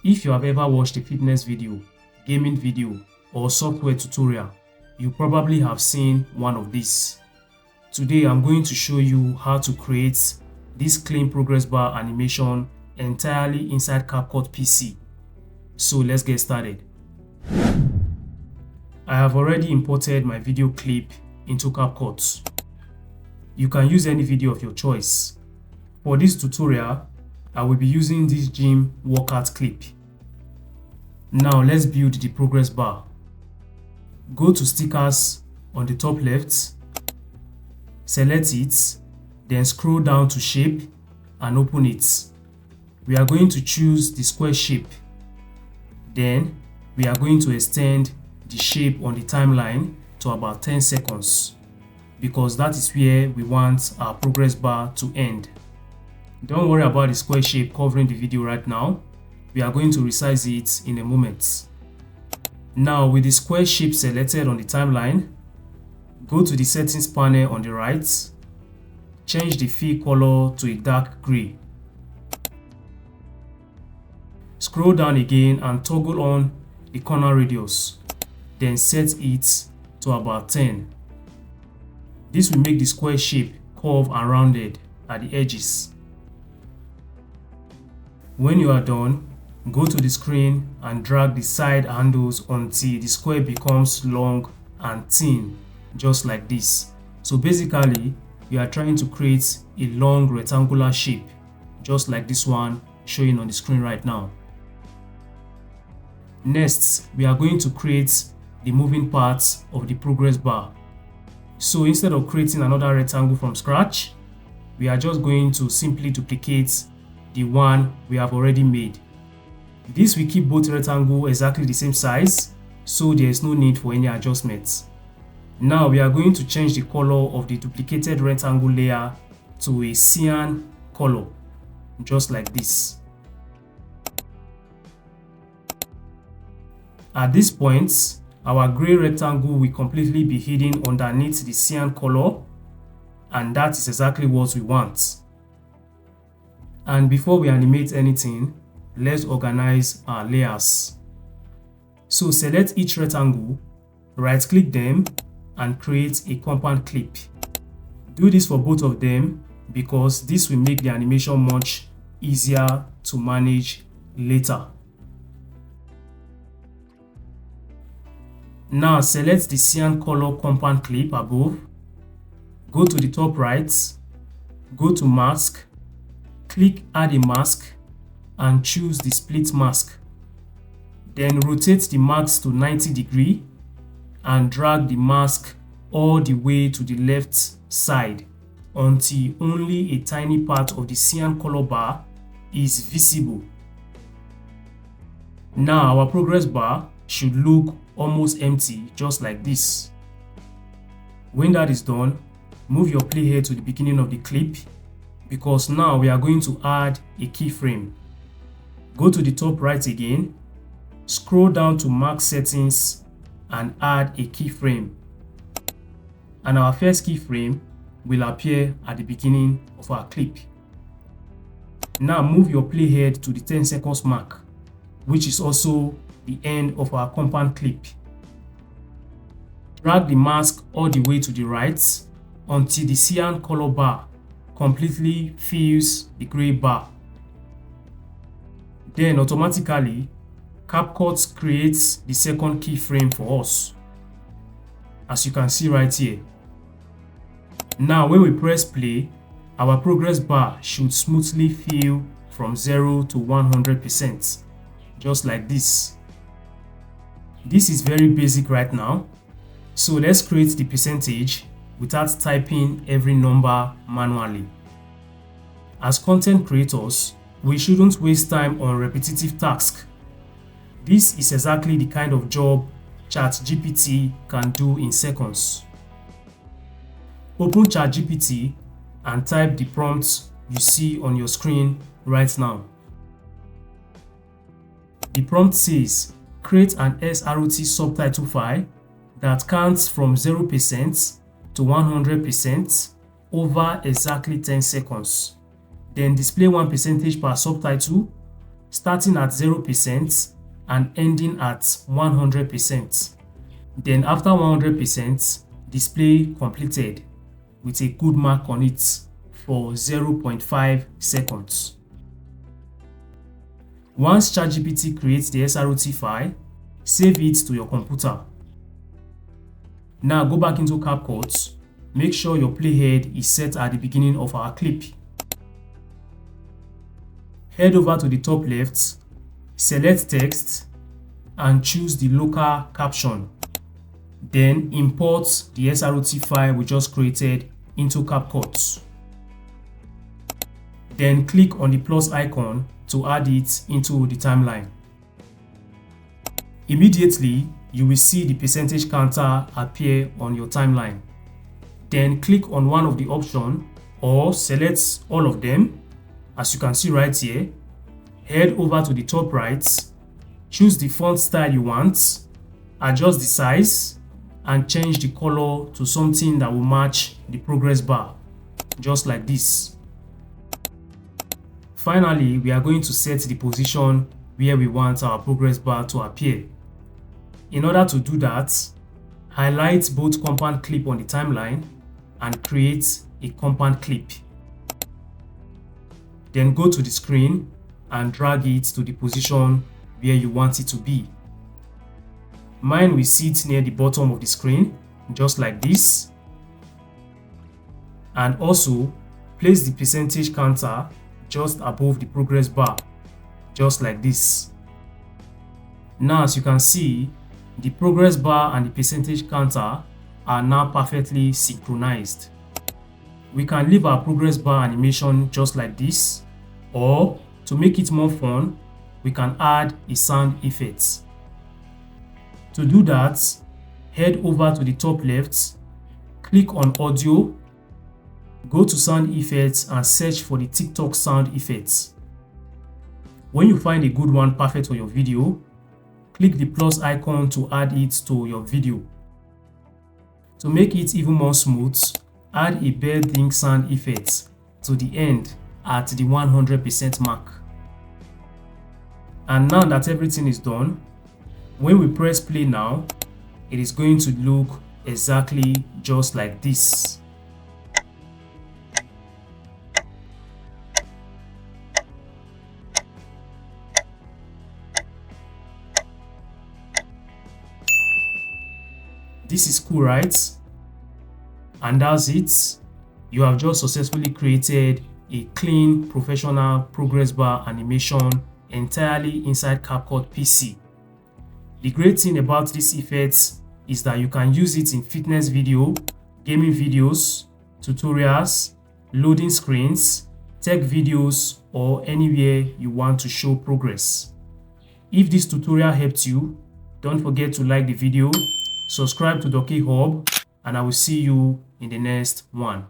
If you have ever watched a fitness video, gaming video, or software tutorial, you probably have seen one of these. Today I'm going to show you how to create this clean progress bar animation entirely inside CapCut PC. So let's get started. I have already imported my video clip into CapCut. You can use any video of your choice. For this tutorial, I will be using this gym workout clip. Now let's build the progress bar. Go to stickers on the top left, select it, then scroll down to shape and open it. We are going to choose the square shape. Then we are going to extend the shape on the timeline to about 10 seconds because that is where we want our progress bar to end. Don't worry about the square shape covering the video right now. We are going to resize it in a moment. Now with the square shape selected on the timeline, go to the settings panel on the right, change the fill color to a dark gray. Scroll down again and toggle on the corner radius, then set it to about 10. This will make the square shape curve and rounded at the edges. When you are done, go to the screen and drag the side handles until the square becomes long and thin, just like this. So basically, we are trying to create a long rectangular shape, just like this one showing on the screen right now. Next, we are going to create the moving parts of the progress bar. So instead of creating another rectangle from scratch, we are just going to simply duplicate the one we have already made. This will keep both rectangles exactly the same size, so there is no need for any adjustments. Now we are going to change the color of the duplicated rectangle layer to a cyan color, just like this. At this point, our gray rectangle will completely be hidden underneath the cyan color, and that is exactly what we want. And before we animate anything, let's organize our layers. So select each rectangle, right click them and create a compound clip. Do this for both of them because this will make the animation much easier to manage later. Now select the cyan color compound clip above, go to the top right, go to mask, click add a mask and choose the split mask. Then rotate the mask to 90 degrees and drag the mask all the way to the left side until only a tiny part of the cyan color bar is visible. Now our progress bar should look almost empty, just like this. When that is done, move your playhead to the beginning of the clip because now we are going to add a keyframe. Go to the top right again, scroll down to mark settings and add a keyframe. And our first keyframe will appear at the beginning of our clip. Now move your playhead to the 10 seconds mark, which is also the end of our compound clip. Drag the mask all the way to the right until the cyan color bar completely fills the gray bar. Then automatically, CapCut creates the second keyframe for us, as you can see right here. Now when we press play, our progress bar should smoothly fill from 0 to 100%, just like this. This is very basic right now, so let's create the percentage without typing every number manually. As content creators, we shouldn't waste time on repetitive tasks. This is exactly the kind of job ChatGPT can do in seconds. Open ChatGPT and type the prompts you see on your screen right now. The prompt says, create an SROT subtitle file that counts from 0% to 100% over exactly 10 seconds. Then display 1% per subtitle starting at 0% and ending at 100%. Then after 100%, display completed with a good mark on it for 0.5 seconds. Once ChatGPT creates the SROT file, save it to your computer. Now go back into CapCut. Make sure your playhead is set at the beginning of our clip. Head over to the top left, select text, and choose the local caption. Then import the SROT file we just created into CapCut. Then click on the plus icon to add it into the timeline. Immediately, you will see the percentage counter appear on your timeline. Then click on one of the options or select all of them. As you can see right here, head over to the top right, choose the font style you want, adjust the size, and change the color to something that will match the progress bar, just like this. Finally, we are going to set the position where we want our progress bar to appear. In order to do that, highlight both compound clip on the timeline and create a compound clip. Then go to the screen and drag it to the position where you want it to be. Mine will sit near the bottom of the screen, just like this. And also, place the percentage counter just above the progress bar, just like this. Now, as you can see, the progress bar and the percentage counter are now perfectly synchronized. We can leave our progress bar animation just like this, or to make it more fun, we can add a sound effect. To do that, head over to the top left, click on audio, go to sound effects and search for the TikTok sound effects. When you find a good one perfect for your video, click the plus icon to add it to your video. To make it even more smooth, add a bird sound effect to the end at the 100% mark. And now that everything is done, when we press play now, it is going to look exactly just like this. This is cool, right? And that's it. You have just successfully created a clean, professional progress bar animation entirely inside CapCut PC. The great thing about this effect is that you can use it in fitness video, gaming videos, tutorials, loading screens, tech videos, or anywhere you want to show progress. If this tutorial helped you, don't forget to like the video, subscribe to Dockay Hub, and I will see you in the next one.